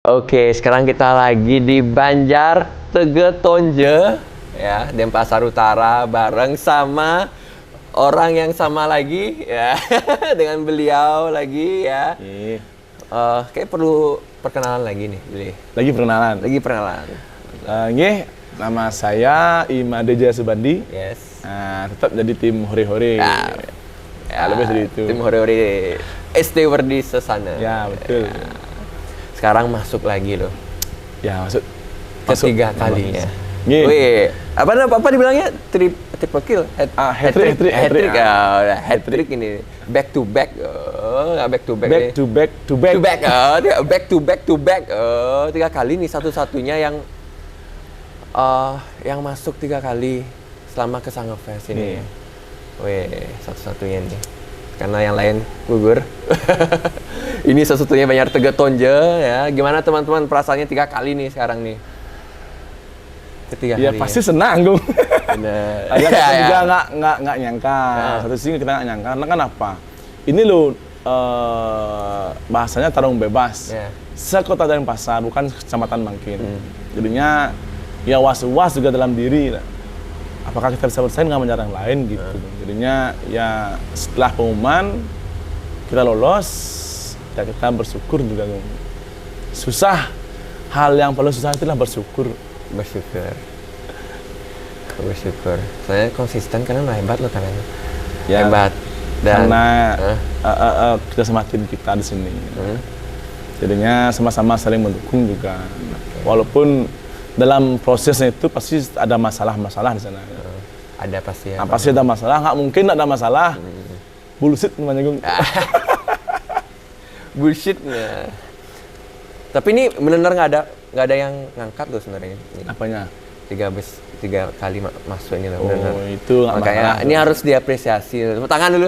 Oke, sekarang kita lagi di Banjar Tegetonje ya, Denpasar Utara bareng sama orang yang sama lagi ya dengan beliau lagi ya. Kayak perlu perkenalan lagi nih, beli. Lagi perkenalan. Nggih, nama saya Imade Jaya Subandi. Yes. Nah, tetap jadi tim Hore-Hore. Ya, lebih dari itu. Tim Hore-Hore SD Werdi Sesana. Ya, betul. Ya. Sekarang masuk lagi loh. Ya, masuk Ketiga kalinya. Nggih. Wih, apa dibilangnya? Triple kill, hat-trick. Hat-trick ini. Back to back. Back to back. Back to back to back. Back to back. 3 kali nih satu-satunya yang masuk 3 kali selama ke Sangefest ini. Wih, satu-satunya nih. Karena yang lain gugur. Ini satu-satunya Banjar Tegetonje ya. Gimana teman-teman perasaannya 3 kali nih sekarang nih? Ketiga ya kali. Pasti senang, Gung. Bener. Kita juga nggak nyangka. Satu sisi kita nggak nyangka. Karena kenapa? Ini loh bahasanya tarung bebas. Sekota Denpasar, bukan kecamatan Mangkin. Jadinya ya was-was juga dalam diri. Apakah kita bisa bersaing dengan Banjar yang lain gitu. Jadinya ya setelah pengumuman kita lolos, ya kita bersyukur juga. Susah, hal yang paling susah itulah bersyukur. Bersyukur. Saya konsisten karena hebat loh kalian. Ya, hebat. Dan karena kita sama tim kita di sini. Jadinya sama-sama saling mendukung juga. Walaupun dalam prosesnya itu pasti ada masalah-masalah di sana. Ada pasti ya. Pasti ada masalah, nggak mungkin ada masalah. Bullshit namanya, Gung. Bullshit ya. Tapi ini benar-benar nggak ada yang ngangkat loh sebenarnya. Apanya? 3 kali masuk ini loh. Benar. Itu nggak makanya masalah. Ini harus diapresiasi. Tepuk tangan dulu.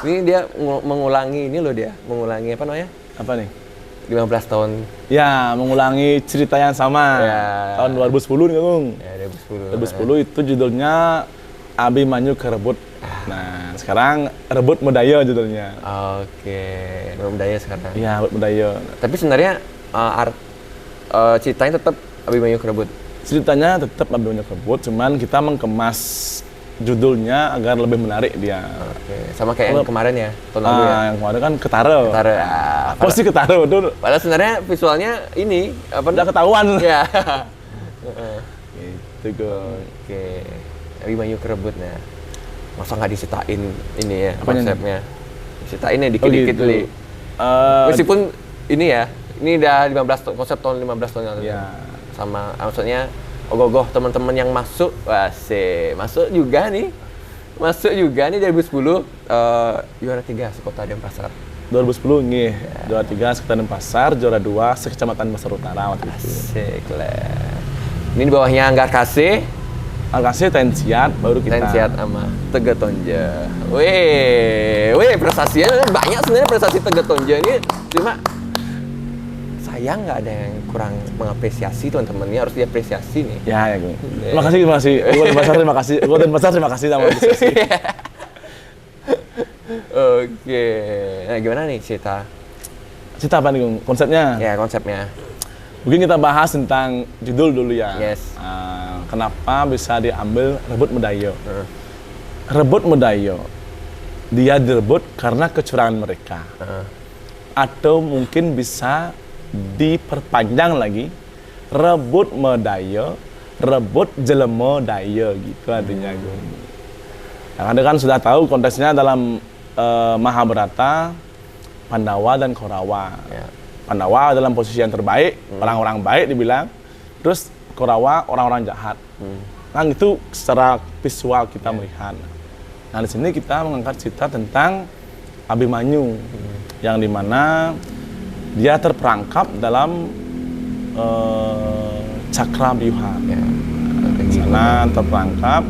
Ini dia mengulangi ini loh dia. Mengulangi apa namanya? Apa nih? 15 tahun. Ya, mengulangi cerita yang sama. Ya. Tahun 2010 nih, Gung. Ya, 2010 itu judulnya Abimanyu Kerebut. Nah, sekarang Rebut Medaya judulnya. Oke, Rebut Medaya sekarang. Iya, Rebut Medaya. Tapi sebenarnya ceritanya tetap Abimanyu Kerebut. Ceritanya tetap Abimanyu Kerebut, cuman kita mengemas judulnya agar lebih menarik dia. Oke, sama kayak yang kemarin ya, tahun lalu ya. Yang kemarin kan Ketara. Apa sih Ketara betul? Padahal sebenarnya visualnya ini apa? Udah ketahuan. Ya. Gitu, Gung. Oke, Abimanyu Kerebut ya. Masa nggak diceritain ini ya konsepnya? Diceritain ya dikit-dikit dulu. Meskipun ini ya, ini udah 15 tahun, konsep tahun 15 tahun yang lalu. Ya. Sama maksudnya ogoh-ogoh teman-teman yang masuk, masuk juga nih 2010 juara 3 sekota Denpasar. 2010 nih, juara 3 sekota Denpasar, juara 2 sekecamatan Denpasar Utara waktu itu. Asik lah. Ini di bawahnya Anggar Kase. Alkasih Tensiat, baru kita. Tensiat sama Tegetonje. Wih, prestasinya banyak sebenarnya prestasi Tegetonje ini. Cuma sayang nggak ada yang kurang mengapresiasi teman-teman, ini harus diapresiasi nih. Ya, Gung. Terima kasih. Gua Denpasar terima kasih. Gua Denpasar terima kasih sama apresiasi. Oke. Nah, gimana nih cerita Cerita apa nih, Gung? Konsepnya? ya, konsepnya? Mungkin kita bahas tentang judul dulu ya. Yes. Kenapa bisa diambil Rebut Medaya? Rebut Medaya, dia direbut karena kecurangan mereka. Atau mungkin bisa diperpanjang lagi, Rebut Medaya, Rebut Jelema Daya gitu artinya. Yang Anda kan sudah tahu konteksnya dalam Mahabharata, Pandawa dan Kaurawa. Ya. Pandawa dalam posisi yang terbaik, orang-orang baik dibilang. Terus Kaurawa orang-orang jahat. Kan itu secara visual kita melihat. Nah, di sini kita mengangkat cerita tentang Abimanyu yang dimana dia terperangkap dalam Cakrabyuha. Di sana terperangkap.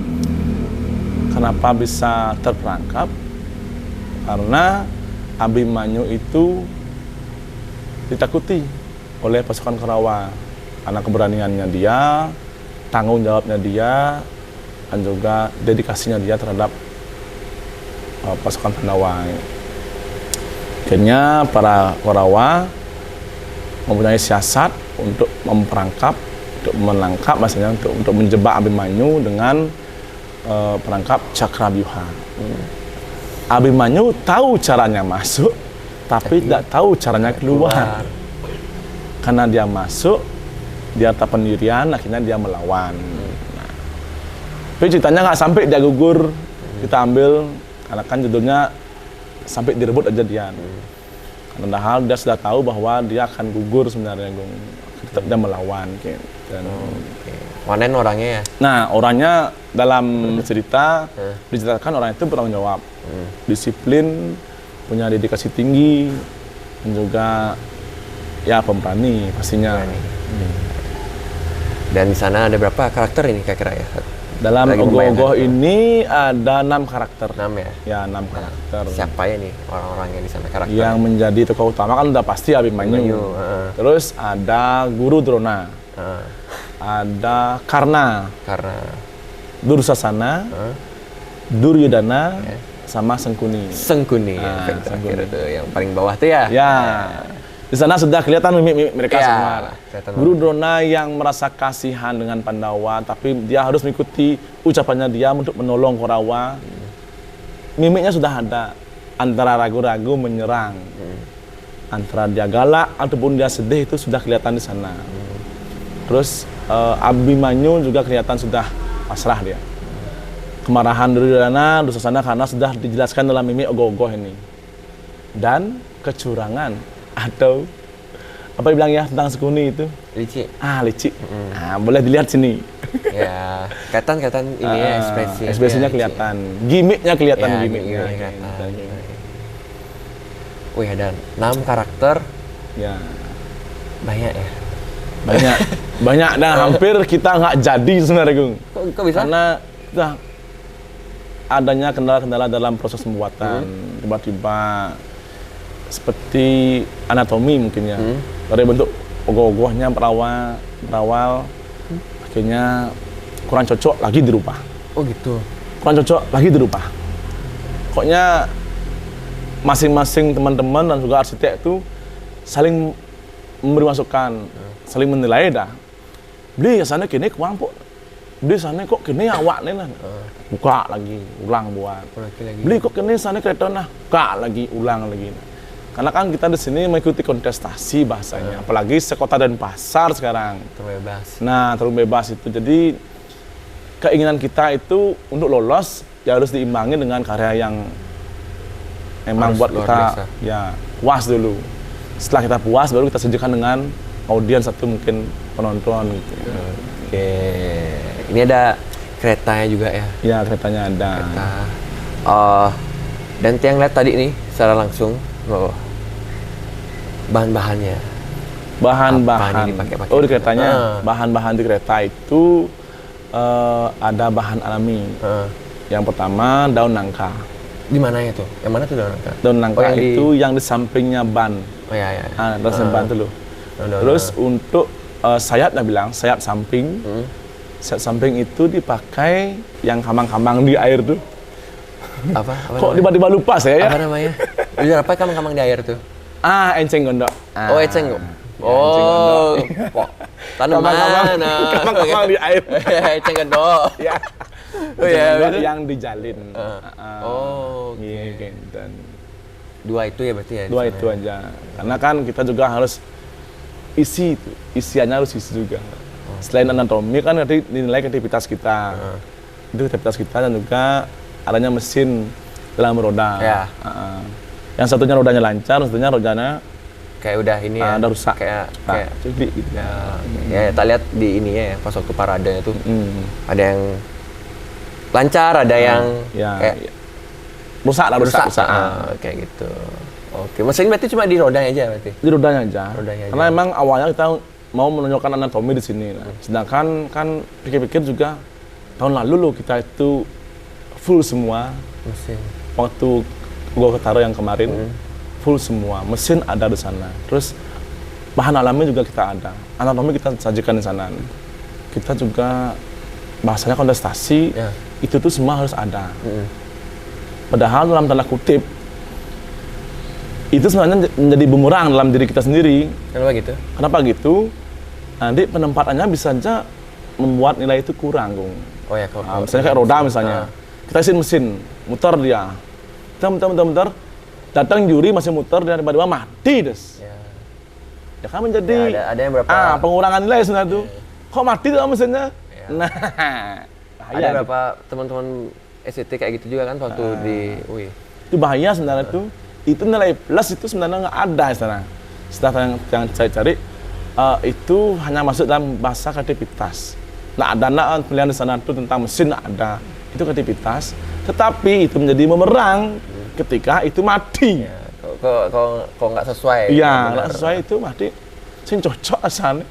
Kenapa bisa terperangkap? Karena Abimanyu itu ditakuti oleh pasukan Kaurawa karena keberaniannya dia, tanggung jawabnya dia, dan juga dedikasinya dia terhadap pasukan Pandawa. Akhirnya para Kaurawa mempunyai siasat untuk memperangkap, untuk menangkap, maksudnya untuk menjebak Abimanyu dengan perangkap Cakrabyuha. Abimanyu tahu caranya masuk, tapi tidak tahu caranya keluar. Karena dia masuk, dia tak pendirian, akhirnya dia melawan. Nah, tapi ceritanya nggak sampai dia gugur, kita ambil, karena kan judulnya sampai direbut aja dia. Padahal dia sudah tahu bahwa dia akan gugur sebenarnya, Gung. Tetap dia melawan. Gitu. Dan, Wanen orangnya ya? Nah, orangnya dalam cerita diceritakan orang itu bertanggung jawab, disiplin, punya dedikasi tinggi, dan juga ya pemberani pastinya. Dan di sana ada berapa karakter ini kira-kira ya? Dalam Lagi Ogoh-Ogoh membayangkan. ini ada 6 karakter. 6 ya? Ya, 6 karakter. Siapa ya nih orang-orang yang di sana karakter? Yang menjadi tokoh utama kan udah pasti Abimanyu. Terus ada Guru Drona. Ada Karna, Karena Dursasana, Duryodhana, sama Sengkuni. Sengkuni, Ah, efek terakhir Sengkuni. itu yang paling bawah tuh ya? Ya, di sana sudah kelihatan mimik mereka Ya, semua. kelihatan Guru Drona yang merasa kasihan dengan Pandawa, tapi dia harus mengikuti ucapannya dia untuk menolong Korawa. Mimiknya sudah ada, antara ragu-ragu menyerang, antara dia galak ataupun dia sedih itu sudah kelihatan di sana. Terus Abimanyu juga kelihatan sudah pasrah dia. Kemarahan Duryodhana, Dursasana karena sudah dijelaskan dalam mimik Ogoh-Ogoh ini. Dan kecurangan atau apa dibilang ya tentang Sengkuni itu? Licik. Licik. Nah, boleh dilihat sini. Ya, kelihatan ini ya ekspresi. Ekspresinya kelihatan. Gimiknya kelihatan, Ya, gimiknya. kelihatan. Wih, ada 6 karakter, Ya, banyak ya. banyak. Banyak dan hampir kita nggak jadi sebenarnya, Gung. Kok bisa? Karena kita adanya kendala-kendala dalam proses pembuatan. Tiba-tiba seperti anatomi mungkin ya. Dari bentuk ogoh-ogohnya berawal akhirnya kurang cocok lagi dirubah. Oh gitu. Kurang cocok lagi dirubah. Pokoknya masing-masing teman-teman dan juga arsitek itu saling memberi masukan, saling menilai dah. Beli sana kini kurang pok. Beli sana kok kini awak nih lah. Buka lagi, ulang buat. Lagi. Beli kok kini sana kereta nah, buka lagi, ulang lagi. Karena kan kita di sini mengikuti kontestasi bahasanya, apalagi sekota dan pasar sekarang. Terbebas. Nah, terlalu bebas itu. Jadi keinginan kita itu untuk lolos ya harus diimbangi dengan karya yang memang Harus buat luar kita biasa. ya puas dulu. Setelah kita puas baru kita sajikan dengan audiens atau mungkin penonton gitu. Oke. Ini ada keretanya juga ya. Ya, keretanya ada. Kereta. Dan yang lihat tadi nih secara langsung, bahan-bahannya. Bahan-bahan. Apa ini dipakai-pakai? Oh, di keretanya. Bahan-bahan di kereta itu ada bahan alami. Yang pertama daun nangka. Di mana ya tuh? Yang mana tuh daun nangka? Daun nangka yang itu yang di sampingnya ban. Oh ya ya. Daun samping ban itu loh. Terus untuk sayap dia bilang, sayap samping. Sayap samping itu dipakai yang kambang-kambang di air tuh. Apa Kok namanya? tiba-tiba lupa saya ya? Apa namanya? Udah apa kamang-kamang di air tuh? Enceng gondok. Oh, eceng. enceng Oh, gondok. tanaman. Kambang-kambang di air. Eceng gendok. Ya. Oh ya, Gondok betul. yang dijalin. Oh, oke. Iya, gitu. Dan Dua itu ya berarti ya? di dua sana itu ya? aja. Karena kan kita juga harus isi itu. Isiannya harus isi juga. Selain anatomi kan nanti dinilai kreativitas kita. Itu kreativitas kita dan juga adanya mesin dalam roda. Ya. Yang satunya rodanya lancar, yang satunya rodanya Kayak udah ini ya? ada rusak. Kayak Jadi gitu. ya, tak lihat di ini ya, pas waktu parade itu Hmm. ada yang lancar, ada yang Ya, kayak ya. Rusak lah, rusak. kayak gitu. Oke, mesin berarti cuma di rodanya aja berarti? Di rodanya aja. Rodanya aja. Karena emang awalnya kita mau menunjukkan anatomi di sini. Nah. Sedangkan kan pikir-pikir juga tahun lalu loh kita itu full semua. Mesin. Waktu gua ke Taro yang kemarin full semua. Mesin ada di sana. Terus bahan alami juga kita ada. Anatomi kita sajikan di sana. Kita juga bahasanya kontestasi. Ya. Itu tuh semua harus ada. Padahal dalam tanda kutip itu sebenarnya menjadi bumerang dalam diri kita sendiri. Kenapa gitu? Kenapa gitu? Nanti penempatannya bisa saja membuat nilai itu kurang, Gung. Oh ya, Misalnya kayak roda misalnya. Kita isiin mesin, muter dia. Kita muter. Datang juri masih muter dan tiba-tiba mati des. Ya kan menjadi ada yang berapa? Pengurangan nilai sebenarnya tuh. Kok mati tuh mesinnya? Nah, Ada beberapa teman-teman SCT kayak gitu juga kan waktu di UI. itu bahaya sebenarnya tuh. Itu nilai plus itu sebenarnya nggak ada sebenarnya. Setelah yang saya cari itu hanya masuk dalam bahasa kreativitas. Nah, ada pilihan di sana tuh tentang mesin ada. Itu kreativitas. Tetapi itu menjadi bumerang ketika itu mati. Ya, kok nggak sesuai? Iya, nggak sesuai itu mati. Sing cocok asalnya.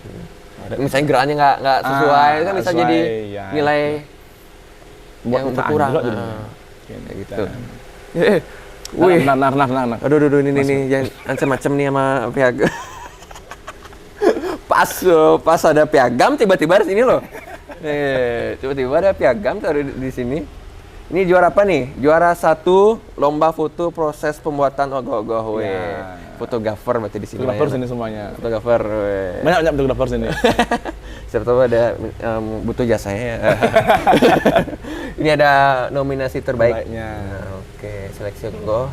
Misalnya gerakannya nggak sesuai, itu kan bisa sesuai, jadi ya. nilai Buat yang kita berkurang. juga jadinya. Kayak gitu. Dan- Wih, Nah. aduh, ini yang macam-macam nih sama piagam. Pas ada piagam tiba-tiba di sini loh. Tiba-tiba ada piagam taruh di sini. Ini juara apa nih? Juara 1 lomba foto proses pembuatan ogoh-ogoh. Ya. Fotografer berarti di sini. Fotografer ya. sini semuanya. Fotografer. Banyak fotografer sini. Siapa tahu ada butuh jasanya ya. Ini ada nominasi terbaik. Terbaiknya. Nah, oke, seleksi ogoh.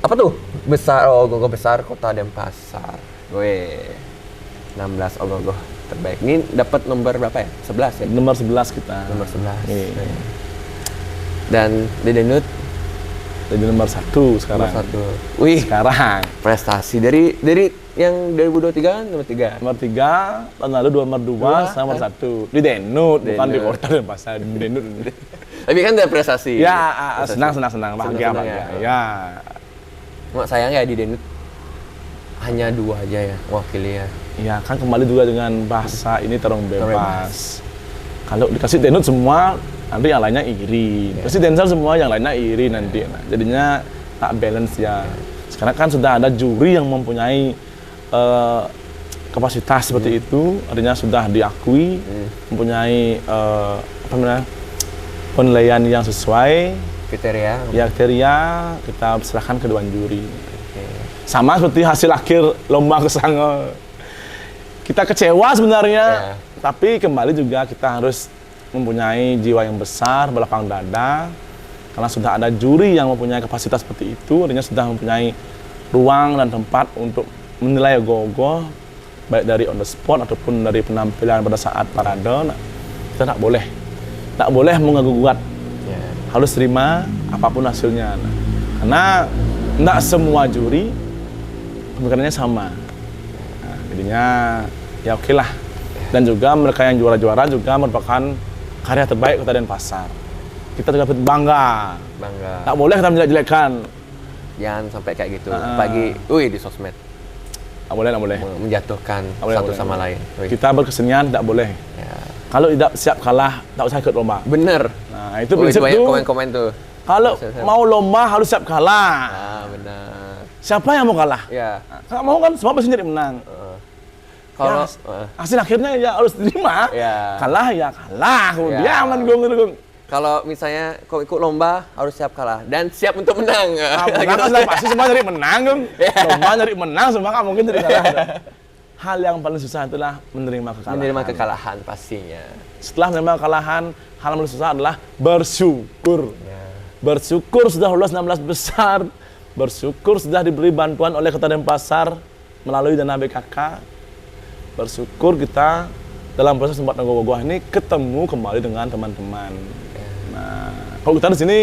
Apa tuh? Besar, ogoh besar Kota Denpasar. 16 ogoh terbaik. Ini dapat nomor berapa ya? 11 ya? Nomor 11 kita. Nomor 11. Iya. Dan Dedenut Jadi nomor 1 sekarang. nomor 1. Wih, Sekarang. prestasi dari yang 2023 kan nomor 3. Nomor 3, tahun lalu nomor 2, sama nomor 1. Di Denut, bukan di Kota Denpasar, di Denut. Tapi kan ada prestasi. Ya, Prestasi. senang, bahagia. Ya. Mak sayang ya di Denut hanya 2 aja ya wakili ya. Ya, kan kembali juga dengan bahasa ini terong Terong bebas. Kalau dikasih Denut semua, nanti yang lainnya iri. Kasih Densel semua, yang lainnya iri nanti. Nah, jadinya tak balance ya. Sekarang kan sudah ada juri yang mempunyai kapasitas seperti itu, artinya sudah diakui, mempunyai penilaian yang sesuai, Kriteria. ya kriteria kita serahkan ke dewan juri. Sama seperti hasil akhir lomba kesanga. Kita kecewa sebenarnya, tapi kembali juga kita harus mempunyai jiwa yang besar, belakang dada, karena sudah ada juri yang mempunyai kapasitas seperti itu, artinya sudah mempunyai ruang dan tempat untuk menilai ogoh-ogoh, baik dari on the spot ataupun dari penampilan pada saat parade. Nah, kita tak boleh mengagugat, harus terima apapun hasilnya. Nah, karena tidak semua juri pemikirannya sama. Nah, jadinya ya oke lah. Dan juga mereka yang juara-juara juga merupakan karya terbaik Kota Denpasar. Kita juga bangga. Tak boleh kita menjelek-jelekkan. Jangan sampai kayak gitu. Pagi, di sosmed. Tak boleh. Menjatuhkan satu sama lain. Kita berkesenian tidak boleh. Ya. Kalau tidak siap kalah, tak usah ikut lomba. Bener. Nah, itu prinsip banyak tuh. komen-komen tuh. Kalau mau lomba harus siap kalah. Benar. Siapa yang mau kalah? Ya. Kalau mau kan semua pasti jadi menang. Kalau Hasil akhirnya ya harus terima. Ya. Kalah ya kalah. Ya. Jangan Gung. kalau misalnya kau ikut lomba harus siap kalah dan siap untuk menang. Menang kan sudah pasti semua nyari menang, Gung. Lomba nyari menang, semua nggak mungkin jadi kalah. Hal yang paling susah itulah menerima kekalahan. Menerima kekalahan pastinya. Setelah menerima kekalahan, hal yang paling susah adalah bersyukur. Bersyukur sudah lolos 16 besar. Bersyukur sudah diberi bantuan oleh Kota Denpasar melalui dana BKK. Bersyukur kita dalam proses membuat ogoh-ogoh ini ketemu kembali dengan teman-teman. Nah, kalau kita di sini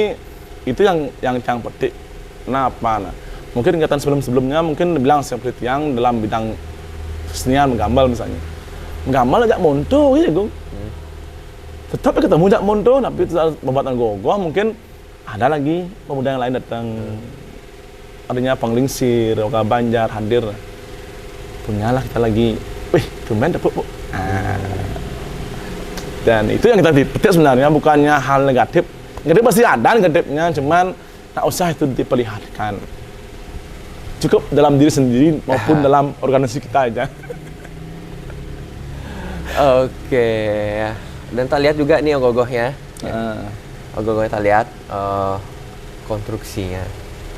itu yang petik. Kenapa? Nah, mungkin kegiatan sebelum-sebelumnya mungkin bilang seperti yang dalam bidang kesenian menggambar misalnya. Menggambar ajak monto gitu, Gung. Tetap ketemu ajak monto, tapi pembuatan ogoh-ogoh mungkin ada lagi pemuda yang lain datang. Artinya Panglingsir, Oka Banjar hadir. Punyalah kita lagi. Wih, tumben dapat, Bu. Dan itu yang kita petik sebenarnya bukannya hal negatif. Negatif pasti ada negatifnya, cuman tak usah itu diperlihatkan. Cukup dalam diri sendiri maupun dalam organisasi kita aja. Oke. Dan kita lihat juga nih ogoh-ogohnya. Ogoh-ogohnya kita lihat konstruksinya.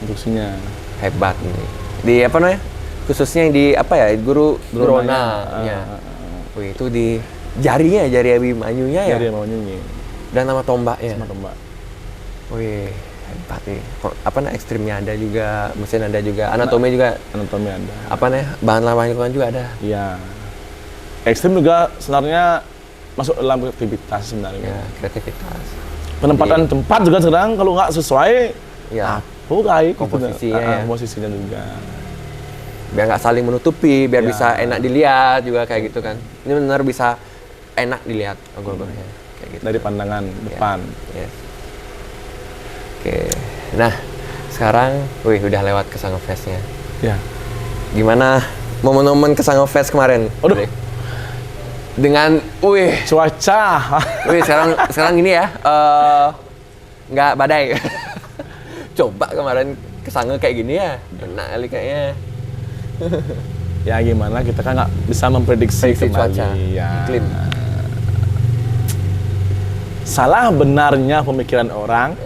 Konstruksinya. hebat ini. Di apa namanya? Khususnya yang di apa ya? Guru Drona. Ya. Wih, itu di jarinya, jari Abimanyunya ya. Jari Abimanyunya. Dan sama tombaknya. Sama tombak. Wih, hebat nih. Apa namanya? Ekstrimnya ada juga, mesin ada juga, anatomi juga. Anatomi ada. Apa namanya? Bahan ramah lingkungan juga ada. Iya. Ekstrim juga sebenarnya masuk dalam kreativitas sebenarnya. Ya, kreativitas. Penempatan tempat juga sedang kalau nggak sesuai, Ya. apa kayak Komposisinya gitu. ya. Komposisinya juga. Biar nggak saling menutupi, biar Ya. bisa enak dilihat juga kayak gitu kan. Ini benar bisa enak dilihat ogoh-ogohnya kayak gitu. Dari pandangan depan. Yes. Oke. Nah, sekarang udah lewat ke Sango Fest-nya. Ya. Gimana momen-momen ke Sango Fest kemarin? Aduh. Dengan Cuaca. sekarang ini ya, nggak badai. Coba kemarin ke Sango kayak gini ya, enak kali kayaknya. Ya gimana, kita kan nggak bisa memprediksi Prediksi kembali. cuaca, Ya. iklim. Salah benarnya pemikiran orang.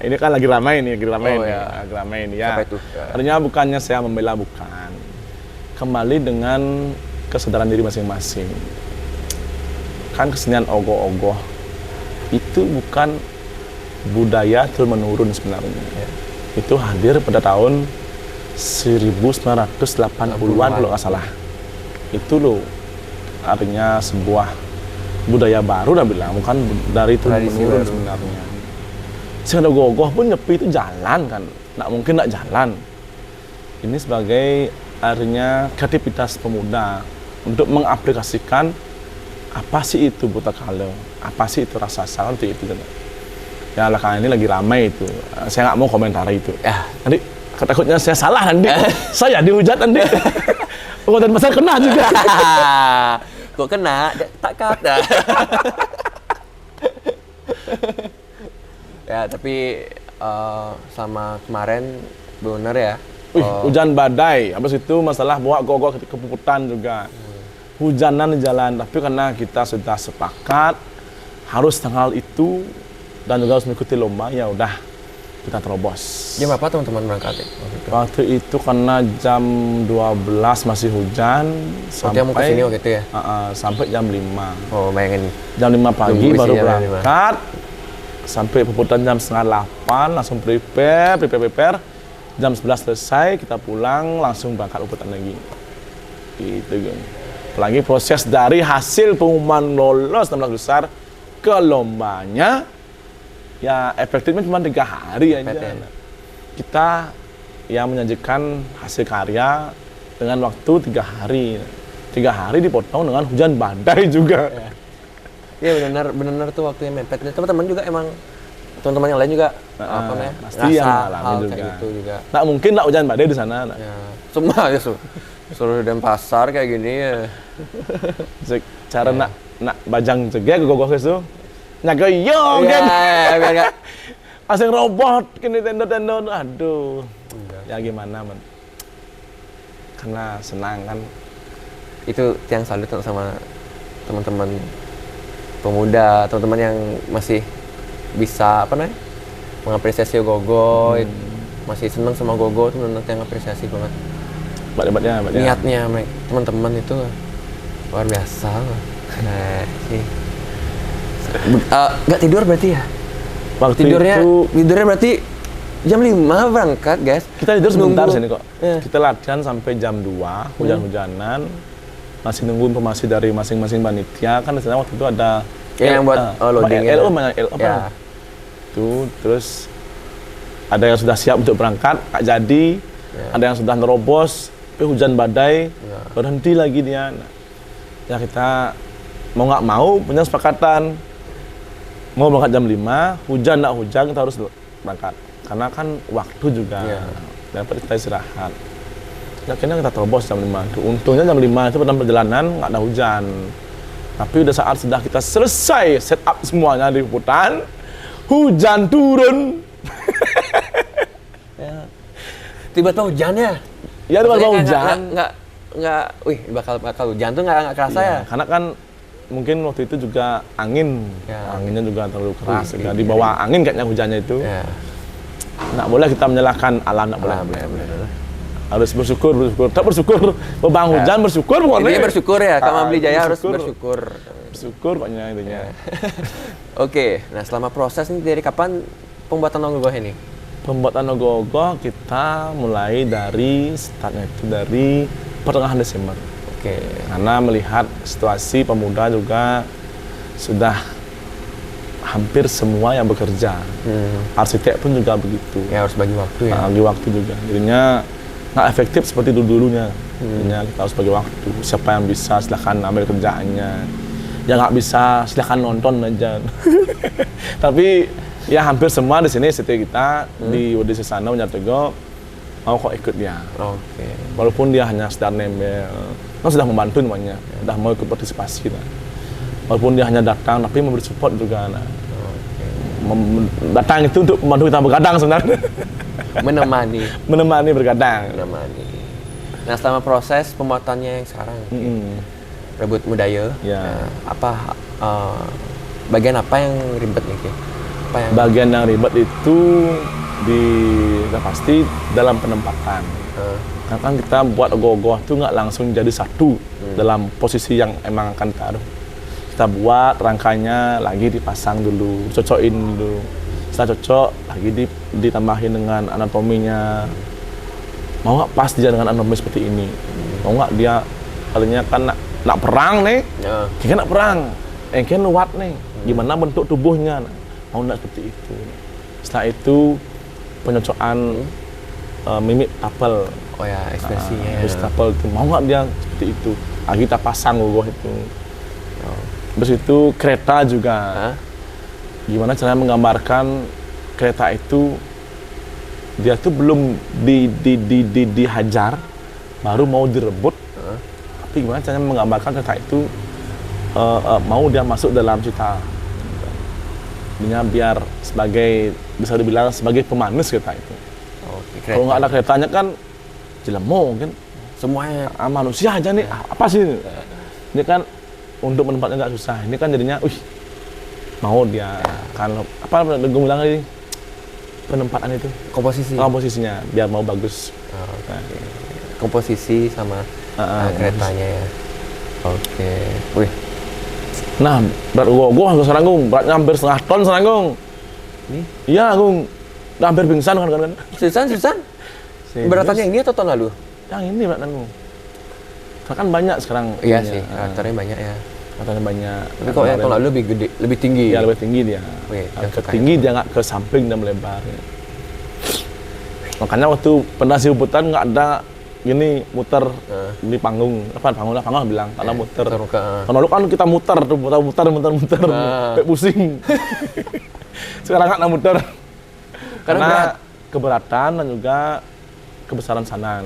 Ini kan lagi ramai nih, ya. lagi ramai ini ya. Apa itu? Artinya bukannya saya membela, bukan. Kembali dengan kesadaran diri masing-masing. Kan kesenian ogoh-ogoh itu bukan budaya terus menurun sebenarnya. Ya. Itu hadir pada tahun 1980-an kalau nggak salah. Itu loh artinya sebuah budaya baru dah bilang, bukan dari turun Tradisi menurun baru. sebenarnya. Sehingga ogoh-ogoh pun nyepi itu jalan kan, nggak mungkin nggak jalan. Ini sebagai artinya kreativitas pemuda untuk mengaplikasikan apa sih itu buta kala, apa sih itu rasa salah itu kan. Ya belakangan ini lagi ramai itu. Saya nggak mau komentari itu. Ya. Nanti takutnya saya salah nanti. Saya dihujat nanti. Kekuatan besar kena juga. Kok kena? Tak kata. Ya, tapi sama kemarin benar ya. Hujan badai. Habis itu masalah bawa gogok ke Puputan juga. Hujanan di jalan. Tapi karena kita sudah sepakat harus tanggal itu dan juga harus mengikuti lomba, ya udah kita terobos. Jam berapa teman-teman berangkat ya? Waktu itu karena jam 12 masih hujan Waktu yang mau kesini waktu itu ya? Sampai jam 5. Oh, bayangin. Jam 5 pagi Tunggu baru isinya jam berangkat. Sampai Puputan jam setengah 8, langsung prepare. Jam 11 selesai, kita pulang, langsung berangkat Puputan lagi. Gitu kan. Apalagi proses dari hasil pengumuman lolos 16 besar ke lombanya, ya efektifnya cuma 3 hari aja. PTN. Kita yang menyajikan hasil karya dengan waktu 3 hari. 3 hari dipotong dengan hujan badai juga. Iya benar tuh waktunya mepet. Dan teman-teman juga emang teman-teman yang lain juga apa namanya? pasti yang ngerasa ngalamin hal juga. kayak gitu juga. Nggak mungkin lah hujan badai di sana. Ya, semua ya suruh Denpasar kayak gini ya. Cara nak bajang cegek gogoh itu nyaga yo kan. Ya, biar nggak Asing robot kini tendo-tendo. Aduh. Ya gimana, man. Karena senang kan. itu yang salut sama teman-teman pemuda, teman-teman yang masih bisa apa namanya? Mengapresiasi Gogo, masih seneng sama Gogo, itu benar yang apresiasi banget. Hebatnya. Niatnya mereka teman-teman itu luar biasa loh. Nah, sih. Nggak tidur berarti ya? Waktu Tidurnya itu berarti jam 5 berangkat, guys. kita tidur sebentar Nunggu. sini kok. Ya. Kita latihan sampai jam 2, hujan-hujanan. Masih nunggu informasi dari masing-masing panitia. Kan di sana waktu itu ada Ya, yang buat loading LO, ya. apa? Ya. Itu terus ada yang sudah siap untuk berangkat, nggak jadi. Ada yang sudah nerobos, tapi hujan badai, berhenti lagi dia. Nah, ya kita mau nggak mau punya kesepakatan. Mau berangkat jam 5, hujan nggak hujan kita harus berangkat. Karena kan waktu juga, dapat kita istirahat. Akhirnya kita terobos jam 5. Untungnya jam 5 itu pada perjalanan nggak ada hujan. Tapi udah saat sudah kita selesai set up semuanya di Puputan, hujan turun. Tiba-tiba hujan ya? Ya tiba-tiba Maksudnya hujan. nggak, wih bakal hujan tuh nggak kerasa ya? Karena kan mungkin waktu itu juga angin, Ya. anginnya juga terlalu keras. Wih, Di bawah angin kayaknya hujannya itu. Ya. Nggak boleh kita menyalahkan alam, nggak boleh. benar. Harus bersyukur. Tak bersyukur, bebang hujan bersyukur pokoknya. Intinya bersyukur ya, Kak Mambli Jaya harus bersyukur. bersyukur. Bersyukur pokoknya intinya. Oke, nah selama proses ini dari kapan pembuatan ogoh-ogoh ini? Pembuatan ogoh-ogoh kita mulai dari startnya itu dari pertengahan Desember. Oke. Karena melihat situasi pemuda juga sudah hampir semua yang bekerja. Arsitek pun juga begitu. Ya harus bagi waktu ya. Bagi waktu juga. Jadinya nggak efektif seperti dulunya. Jadinya kita harus bagi waktu. Siapa yang bisa silahkan ambil kerjaannya. Yang nggak bisa silahkan nonton aja. Tapi ya hampir semua di sini setiap kita di Wadi Sesana Menyatego mau kok ikut dia. Oke. Walaupun dia hanya sedang nembel, kan sudah membantu namanya, sudah mau ikut partisipasi lah. Walaupun dia hanya datang, tapi memberi support juga. Nah. Datang itu untuk membantu kita bergadang sebenarnya. Menemani bergadang. Menemani. Nah selama proses pembuatannya yang sekarang, Rebut Budaya, Ya. Bagian apa yang ribet nih? Ki? Apa yang Bagian yang ribet itu sudah pasti dalam penempatan. Karena kan kita buat ogoh-ogoh itu nggak langsung jadi satu dalam posisi yang emang akan taruh. Kita buat rangkanya lagi dipasang dulu, cocokin dulu. Setelah cocok lagi ditambahin dengan anatominya. Mau nggak pas dia dengan anatomi seperti ini? Mau nggak dia kalinya kan nak perang nih? Kita nak perang, kan nuat nih. Gimana bentuk tubuhnya? Mau nggak seperti itu? Setelah itu penyocokan mimik tapel. Oh ya, ekspresinya. Tapel itu mau nggak dia seperti itu? Lagi kita pasang ogoh itu. Terus itu kereta juga. Gimana cara menggambarkan kereta itu dia tuh belum dihajar, baru mau direbut. Tapi gimana caranya menggambarkan kereta itu mau dia masuk dalam cita. Dia biar sebagai bisa dibilang sebagai pemanis kereta itu. Kalau nggak ada keretanya kan jelemo kan semuanya manusia aja nih apa sih ini kan untuk menempatnya nggak susah, ini kan jadinya mau dia kan apa gue bilang lagi penempatan itu komposisinya biar mau bagus. Komposisi sama keretanya ya. Oke. Wih. Nah berat gue sekarang gue beratnya hampir setengah ton sekarang gue. Iya gue udah hampir pingsan kan. Susan. Beratan yang ini atau tahun lalu? Yang ini beratan gue. Kan banyak sekarang. Iya sih, karakternya banyak ya. Katanya banyak. Tapi kok yang tahun lalu lebih gede, lebih tinggi? Ya lebih tinggi dia. Tinggi dia nggak ke samping dan melebar. Makanya waktu pentas hubutan nggak ada gini muter di panggung bilang karena muter. Tahun lalu kan kita muter sampai pusing. Sekarang nggak muter. Karena keberatan dan juga kebesaran sanan.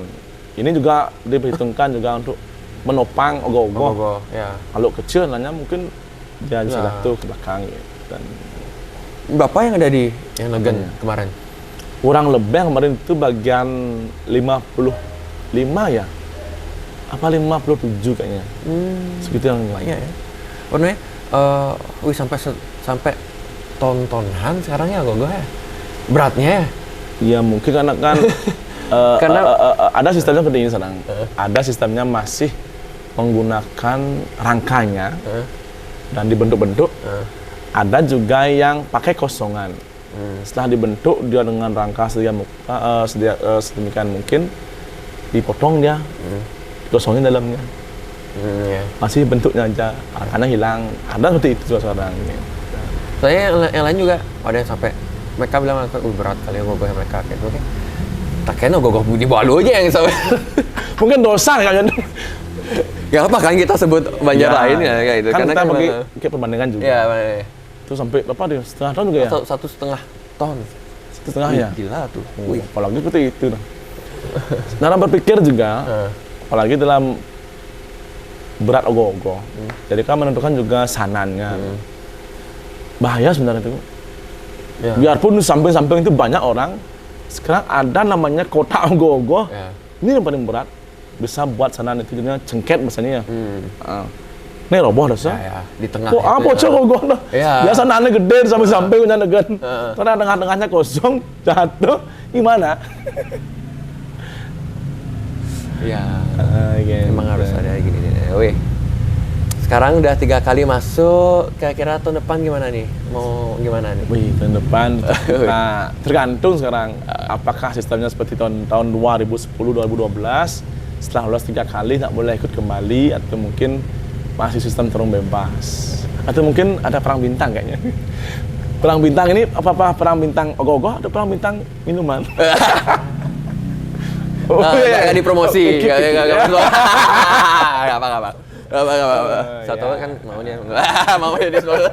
Ini juga diperhitungkan juga untuk menopang ogoh-ogoh. Ya. Kalau kecil nanya mungkin dia bisa jatuh ke belakang gitu. Dan Bapak yang ada di yang Legen kemarin? kurang lebih kemarin itu bagian 55 ya? Apa 57 kayaknya? Segitu yang banyak ya. Warnanya, sampai ton-tonan sekarang ya ogoh-ogoh ya? Beratnya ya? Ya mungkin karena kan ada sistemnya seperti ini sekarang. Ada sistemnya masih menggunakan rangkanya dan dibentuk-bentuk. Ada juga yang pakai kosongan. Setelah dibentuk dia dengan rangka sedemikian mungkin dipotong dia, kosongin dalamnya. Masih bentuknya aja, rangkanya hilang. Ada seperti itu juga sekarang. Saya yang lain juga ada yang sampai mereka bilang berat kali ogoh mereka kayak oke. Tak kena ogoh di Balu aja yang sampai. Mungkin dosa kayaknya. Ya apa kan kita sebut Banjar lain ya kayak itu. Kan kita pakai perbandingan juga. Iya. Itu sampai berapa dia? Setengah ton juga ya? 1,5 ton. 1,5 ya? Gila tuh. Wih, apalagi seperti itu. Dalam berpikir juga, apalagi dalam berat ogoh-ogoh. Jadi kan menentukan juga sanannya. Bahaya sebenarnya itu. Ya. Biarpun di samping-samping itu banyak orang, sekarang ada namanya kotak ogoh-ogoh. Ini yang paling berat. Bisa buat sanan itu jadinya cengket biasanya ya. Nih roboh dah Ya, di tengah. Kok apa itu, cok kok gono? Iya. Biasa nane gede sampai punya negan. Karena tengah-tengahnya kosong, jatuh, gimana? Iya. Gitu. Emang harus ada gini nih. Wih. Sekarang udah 3 kali masuk, kira-kira tahun depan gimana nih? Mau gimana nih? Wih, tahun depan nah, tergantung sekarang apakah sistemnya seperti tahun 2010 2012 setelah lolos 3 kali nggak boleh ikut kembali atau mungkin masih sistem terung bebas atau mungkin ada perang bintang kayaknya. Perang bintang ini apa perang bintang ogoh-ogoh atau perang bintang minuman? Nggak dipromosi, Oke. nggak apa. Satu kan maunya di sponsor.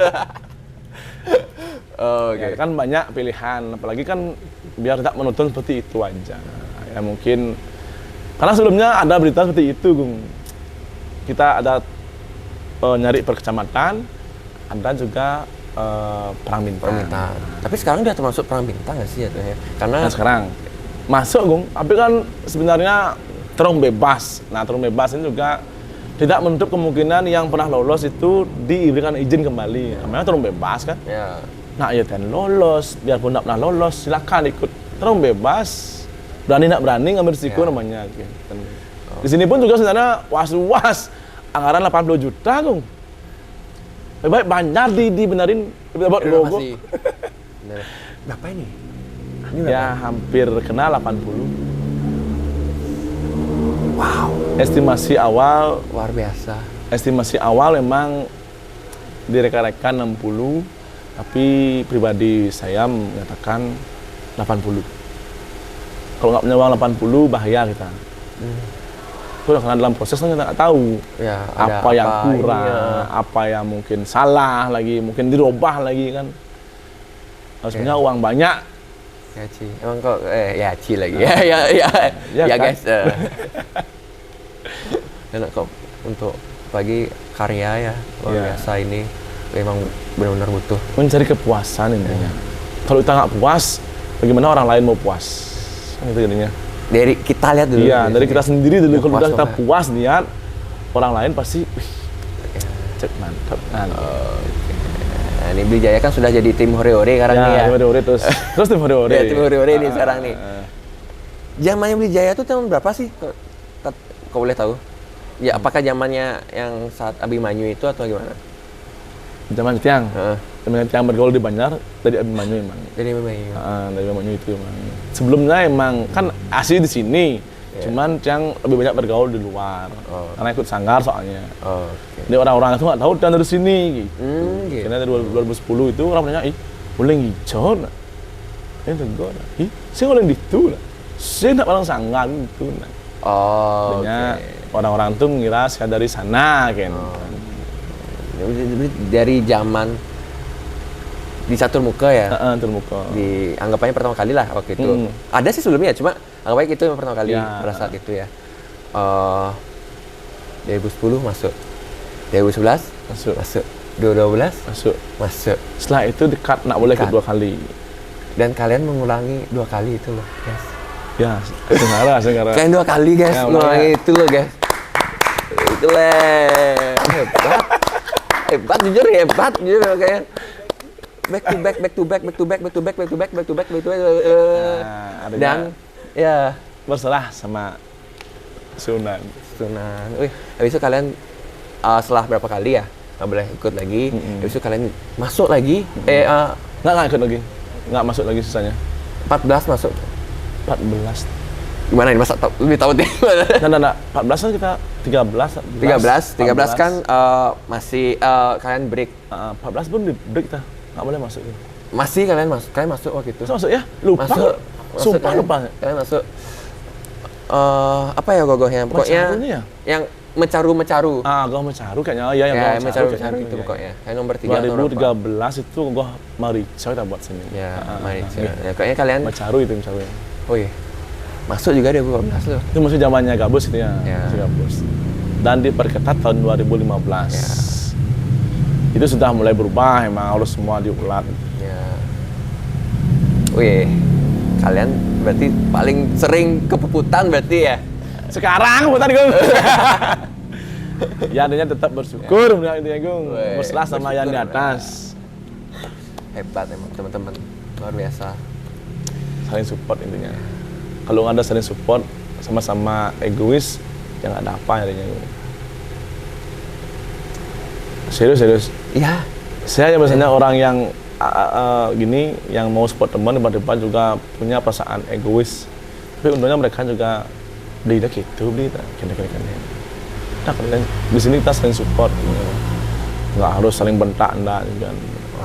Oke. Ya, kan banyak pilihan, apalagi kan biar tidak menonton seperti itu aja. Ya mungkin karena sebelumnya ada berita seperti itu, Gung. Kita ada nyari per kecamatan, ada juga perang bintang. Permintaan. Tapi sekarang udah termasuk perang bintang nggak sih ya tuh ya? Karena Nah sekarang masuk, Gung. Tapi kan sebenarnya terung bebas. Nah terung bebas ini juga tidak menutup kemungkinan yang pernah lolos itu diberikan izin kembali. Namanya terung bebas kan. ya Nah, ya dan lolos, biarpun tidak pernah lolos, silakan ikut terung bebas. Berani nak berani ngambil risiko Ya. namanya. Gitu. Di sini pun juga sebenarnya was-was anggaran 80 juta, Gung. Lebih baik Banjar dibenerin buat logo. masih. Bener. Berapa ini? Ya hampir kena 80. Wow. Estimasi awal memang direka-reka 60, tapi pribadi saya menyatakan 80. Kalau nggak punya uang 80 bahaya kita. Itu karena dalam proses kan kita nggak tahu Ya, ada apa yang kurang, iya. apa yang mungkin salah lagi, mungkin dirubah lagi kan. Harus punya uang banyak. Ya Ci, emang kok ya Ci lagi ya Ya, kan? guys. Enak kok untuk pagi karya ya luar Ya. biasa ini memang benar-benar butuh. Mencari kepuasan intinya. Kalau kita nggak puas, bagaimana orang lain mau puas? Kan itu jadinya. Dari kita lihat dulu. Iya, dari kita sendiri dulu. Kalau Puas udah kita apa? puas lihat orang lain pasti, wih, cek mantap. Nah, ini Beli Jaya kan sudah jadi tim hore-hore sekarang nih ya. tim hore-hore terus tim hore-hore. Ya, tim hore-hore ini sekarang nih. Zamannya Beli Jaya tuh tahun berapa sih? Kau boleh tahu? Ya, apakah zamannya yang saat Abimanyu itu atau gimana? Zaman Tiang. Heeh. Zaman Tiang bergaul di Banjar dari Abimanyu emang. Jadi Abimanyu. Dari Abimanyu itu emang. Sebelumnya emang kan asli di sini. Cuman Tiang lebih banyak bergaul di luar. Oh. Karena ikut sanggar soalnya. Oke. Jadi orang-orang itu nggak tahu Tiang dari sini gitu. Gitu. Karena dari 2010 itu orang nanya, ih, boleh hijau nak? Ini tegur, ih, saya boleh gitu lah. Saya nak barang sanggar gitu nah. Oh, Jadinya oke. orang-orang tuh mengira saya dari sana kan. Jadi dari zaman di Catur Muka ya, Termuka. di anggapannya pertama kali lah waktu itu. Hmm. Ada sih sebelumnya, cuma anggapannya itu yang pertama kali Ya. pada saat itu ya. 2010 masuk, 2011 Masuk. masuk, 2012 Masuk. masuk. Setelah itu dekat nak boleh Dekat. kedua kali. Dan kalian mengulangi 2 kali itu loh, guys. Ya, Senggara. Kalian 2 kali guys, Ya, mengulangi itu loh guys. Itu hebat. Hebat jujur kayak back to back. adanya- Dan ya Bersalah sama Sunan. Sunan. Wih, habis itu kalian setelah berapa kali ya nggak boleh ikut lagi. Habis itu kalian masuk lagi. Nggak ikut lagi. Nggak masuk lagi sisanya. 14 masuk. 14. Gimana ini masa lebih tahu deh. Nah, 14 kan kita 13 13 kan masih kalian break. 14 pun di break kita. Nggak boleh masuk. Masih kalian masuk waktu itu. Masuk ya? Lupa. Sumpah kalian, lupa. Kalian masuk apa ya gogohnya? Pokoknya Mecarunya ya? yang mecaru. Gua Mecaru kayaknya. Ya, yang Ya, gua mecaru kayaknya. itu Ya. pokoknya. Kayak nomor 3 atau berapa? 2013 itu gua Marica kita buat sini. Ya, Marica. iya. Ya, kayaknya kalian Mecaru itu Mecaru. oh iya. Masuk juga 2015 loh. Itu masih zamannya Gabus itu ya. Ya. Masih Gabus. Dan diperketat tahun 2015. Ya. Itu sudah mulai berubah, emang harus semua diulat. Ya. Wih. Kalian berarti paling sering kepuputan berarti ya? Sekarang bukan gue. Ya adanya tetap bersyukur, intinya Gung. Weh, Berselah sama yang di bersyukur. atas. Hebat emang teman-teman, luar biasa. Saling support intinya. Kalau nggak ada saling support, sama-sama egois, ya nggak ada apa intinya Gung. Serius. Iya. Saya biasanya orang yang gini, yang mau support teman, tiba-tiba juga punya perasaan egois. Tapi untungnya mereka juga beli dah gitu, beli dah kene-kene. Nah, kalian di sini kita saling support, nggak harus saling bentak, enggak juga.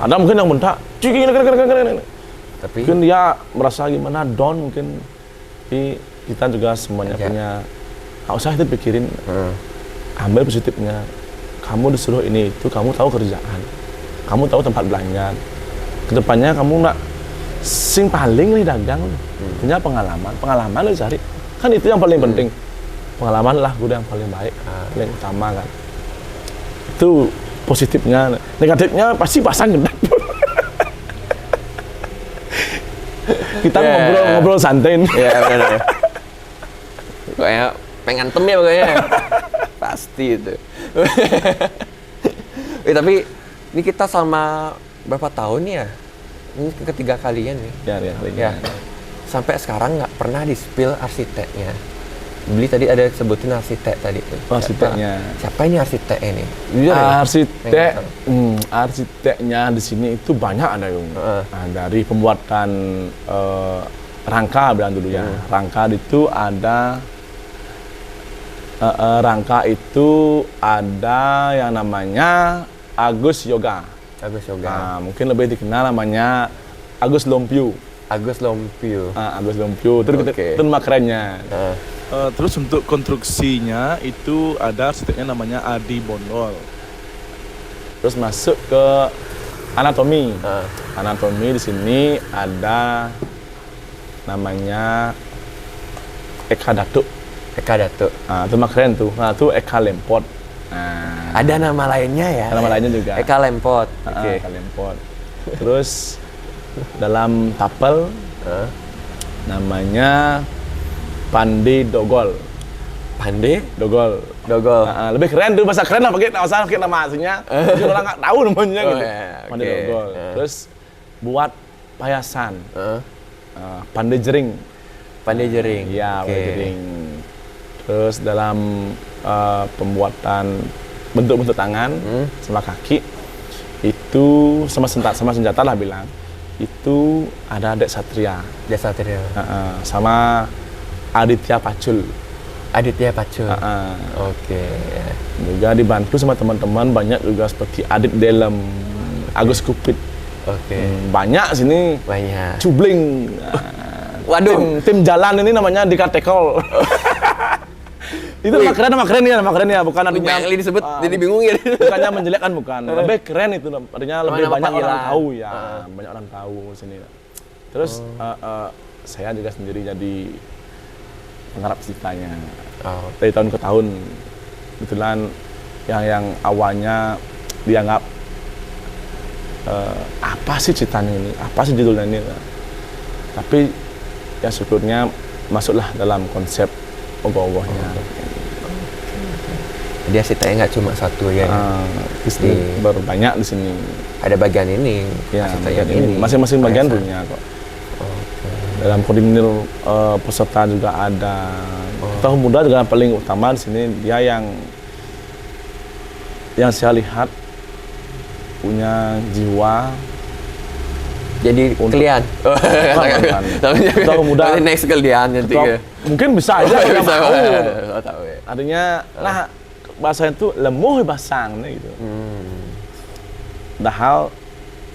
Ada mungkin yang bentak, ciki, Tapi mungkin dia merasa gimana, down mungkin. Tapi kita juga semuanya punya, nggak usah itu pikirin, ambil positifnya. Kamu disuruh ini itu, kamu tahu kerjaan, kamu tahu tempat belanja. Kedepannya kamu nak sing paling nih dagang, punya pengalaman lo cari. Kan itu yang paling penting. Pengalaman lah gue yang paling baik, paling utama kan. Itu positifnya. Negatifnya pasti pasang gendak. Kita ngobrol santai. Iya benar. Kayaknya pengantem ya pokoknya. Pasti itu. Tapi ini kita sama berapa tahun nih ya? Ini ketiga kalian nih. Ya. Sampai sekarang nggak pernah di-spill arsiteknya. Beli tadi ada sebutin arsitek tadi tuh. Arsiteknya. Siapa ini arsitek ini? Jujur ya? Arsiteknya di sini itu banyak ada Yung. Nah, dari pembuatan rangka bilang dulu ya. Rangka itu ada yang namanya Agus Yoga. Agus Yoga. Nah, mungkin lebih dikenal namanya Agus Lompiu. Agus Lompiu. Agus Lompiu. Oke. Itu nama kerennya. Terus untuk konstruksinya itu ada arsiteknya namanya Adi Bondol. Terus masuk ke anatomi. Anatomi di sini ada namanya Eka Datuk. Eka Datuk. Nah, itu mah keren tuh. Nah, itu Eka Lempot. Nah, Ada nama lainnya ya? nama lainnya juga. Eka Lempot. Oke. Eka Lempot. Terus dalam tapel namanya Pandi Dogol. Pandi Dogol. Dogol. Lebih keren tuh, bahasa keren lah pakai nama aslinya. Mungkin orang nggak tahu namanya gitu. Ya, Pandi oke. Dogol. Terus buat payasan. Pandi Jering. Pandi Jering. Iya, Oke. Pandi Jering. Terus dalam pembuatan bentuk-bentuk tangan sama kaki itu sama senjata lah bilang. Itu ada Dek Satria. Jasa Satria. Sama Aditya Pacul. Aditya Pacul. Oke. Juga dibantu sama teman-teman banyak juga seperti Adit Delem, Agus Kupit. Oke. Banyak sini. Banyak. Cubling. Waduh. Tim jalan ini namanya Dikatekol. Itu nama keren ya, bukan artinya Yang disebut jadi bingung ya. bukannya menjelekkan, bukan. Lebih keren itu, artinya lebih Nama banyak panggilan. orang tahu ya. Banyak orang tahu sini. Terus saya juga sendiri jadi penggarap ceritanya. Dari tahun ke tahun. Kebetulan yang awalnya dianggap apa sih ceritanya ini? Apa sih judulnya ini? Tapi ya syukurnya masuklah dalam konsep ogoh-ogohnya. Jadi arsiteknya nggak cuma satu ya. Berbanyak di sini. Ada bagian ini. Ya, arsitek bagian yang ini. Masing-masing bagian Payasan. punya kok. Dalam koordinir peserta juga ada. Toh muda juga paling utama di sini, dia yang saya lihat punya jiwa. Jadi kalian. Bukan. Toh muda. Next kalian nanti. Mungkin bisa aja kalau Bisa. mau. Tahu ya. Artinya, nah bahasa itu lemuh basang gitu. Padahal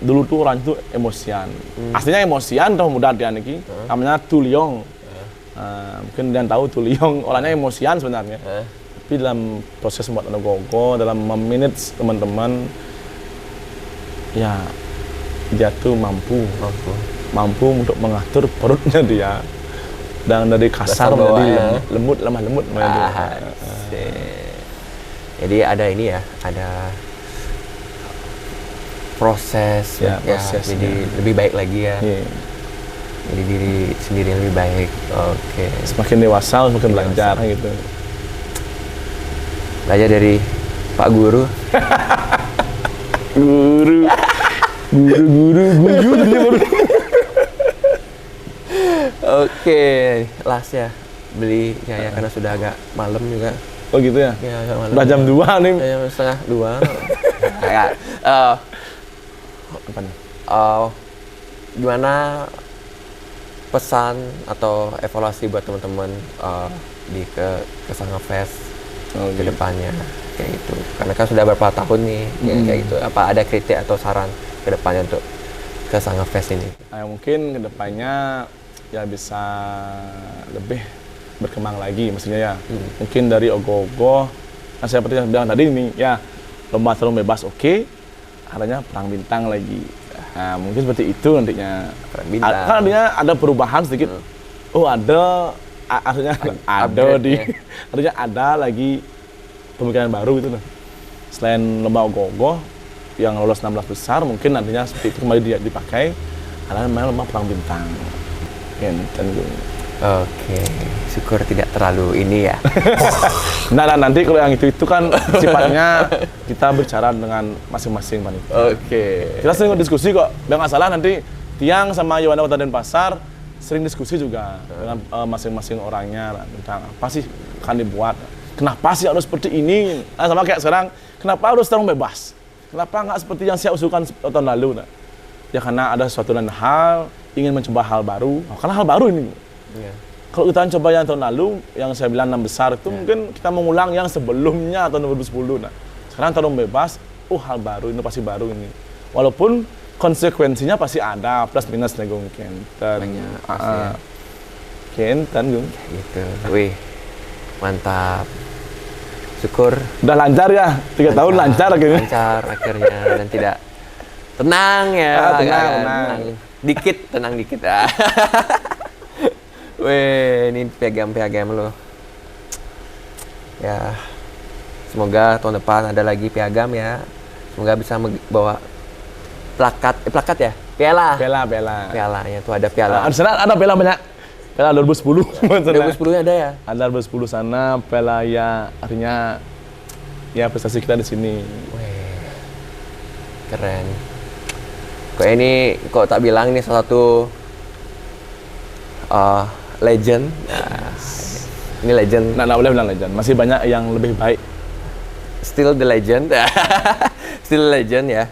dulu tuh orang itu emosian. Aslinya emosian, toh muda dia niki. Namanya Tuliong. Mungkin kalian tahu Tuliong, orangnya emosian sebenarnya. Tapi dalam proses membuat ogoh-ogoh, dalam memanage teman-teman, ya dia tuh mampu untuk mengatur perutnya dia. Dan dari kasar Dasar menjadi bawahnya. lembut, lemah lembut. Jadi ada ini ya, ada proses Ya, prosesnya. jadi lebih baik lagi ya. Iya. Jadi diri sendiri yang lebih baik. Oke. Semakin dewasa, semakin belajar gitu. Belajar dari Pak Guru. Guru dia baru. Oke, last ya. Beli ya karena sudah agak malam juga. Oh gitu ya? Ya, agak malam. Udah jam 2 nih. Jam setengah 2. Ya. Apa nih? Gimana pesan atau evaluasi buat teman-teman di Kesanga Fest ke depannya kayak gitu. Karena kan sudah beberapa tahun nih kayak gitu. Apa ada kritik atau saran ke depannya untuk Kesanga Fest ini? Mungkin kedepannya ya bisa lebih berkembang lagi maksudnya ya. Mungkin dari ogoh-ogoh, nah seperti yang bilang tadi nih ya, lomba tarung bebas oke, adanya perang bintang lagi. Nah, mungkin seperti itu nantinya. Perang bintang. Kan artinya ada perubahan sedikit. Oh ada, artinya ada di, artinya ada lagi pemikiran baru gitu. Selain lomba ogoh-ogoh yang lolos 16 besar, mungkin nantinya seperti itu kembali dipakai. Ada namanya lomba perang bintang. Oke, syukur tidak terlalu ini ya. Nah, nanti kalau yang itu kan sifatnya kita bicara dengan masing-masing panitia. Oke. Kita sering diskusi kok, nggak salah nanti Tiang sama Yohana Kota Denpasar sering diskusi juga dengan masing-masing orangnya tentang apa sih akan dibuat. Kenapa sih harus seperti ini? Nah, sama kayak sekarang, kenapa harus tarung bebas? Kenapa nggak seperti yang saya usulkan tahun lalu? Nah? Ya karena ada suatu dan hal, ingin mencoba hal baru. Oh, karena hal baru ini. Iya. Kalau kita coba yang tahun lalu, yang saya bilang 6 besar itu mungkin kita mengulang yang sebelumnya tahun 2010. Nah, sekarang tarung bebas, hal baru, inovasi baru ini. Walaupun konsekuensinya pasti ada, plus minus nih Gung Kenten. Banyak, pasti ya. Kenten Gung. Gitu. Wih, mantap. Syukur Udah lancar ya, 3 tahun lancar akhirnya. lancar akhirnya dan tidak tenang ya. Tenang. Tenang dikit ya. Weh, ini piagam lo. Ya, semoga tahun depan ada lagi piagam ya. Semoga bisa membawa plakat ya? Piala. Pialanya tuh ada piala. Di sana ada piala banyak. Piala 2010. 2010 ada ya? Ada 2010 sana, piala ya artinya ya prestasi kita di sini. Weh, keren. Kok tak bilang ini salah satu legend. Nah, ini legend. Nggak boleh bilang legend. Masih banyak yang lebih baik. Still the legend. Still legend ya.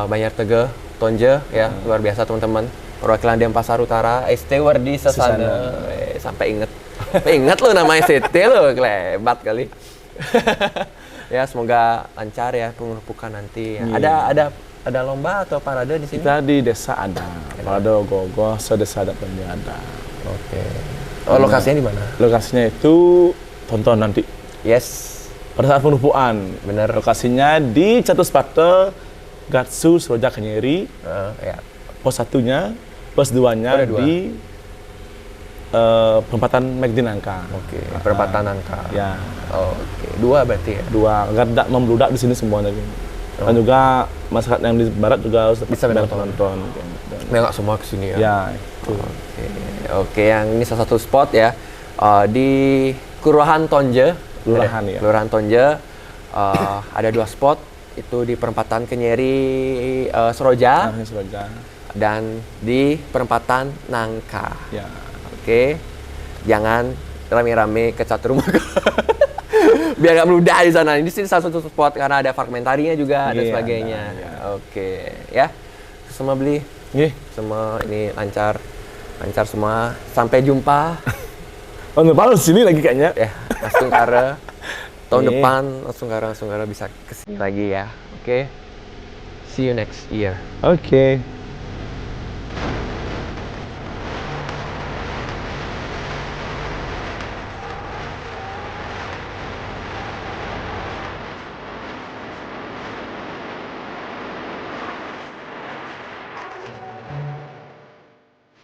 Banjar Tege, Tonje ya, luar biasa teman-teman. Perwakilan Denpasar Utara, ST Wardi Sesana. Sampai inget lo nama ST lo, kelebat kali. Ya, semoga lancar ya pengerupukan nanti. Ya. Ada lomba atau parade di sini? Kita di desa ada. Parade ogoh-ogoh, sedesa ada ada. Oke. Oh, lokasinya di mana? Lokasinya itu tonton nanti. Yes. Pada saat penumpuan. Bener. Lokasinya di Catuspate, Gatsu, Seroja Kenyeri. Ya. Pos 1-nya, pos 2-nya di perempatan McD Nangka. Oke, perempatan Nangka. Ya. Oke, 2 berarti ya? 2, agar tidak membludak di sini semuanya. Dan juga masyarakat yang di barat juga harus bisa menonton. Nggak semua kesini ya? Ya, itu. Oke, yang ini salah satu spot ya. Di Kelurahan Tonje. Kelurahan Tonje. Ada 2 spot. Itu di perempatan Kenyeri Seroja. Dan di perempatan Nangka. Ya. Oke. Jangan rame-rame ke Caturmaka. Biar nggak meludah di sana. Ini sih salah satu spot karena ada fragmentarinya juga dan sebagainya. Oke, ya. Semua beli. Semua ini lancar semua. Sampai jumpa. Tahun depan sini lagi kayaknya. Ya, langsung Kara. Tahun depan langsung Kara bisa kesini lagi ya. Oke. See you next year. Oke.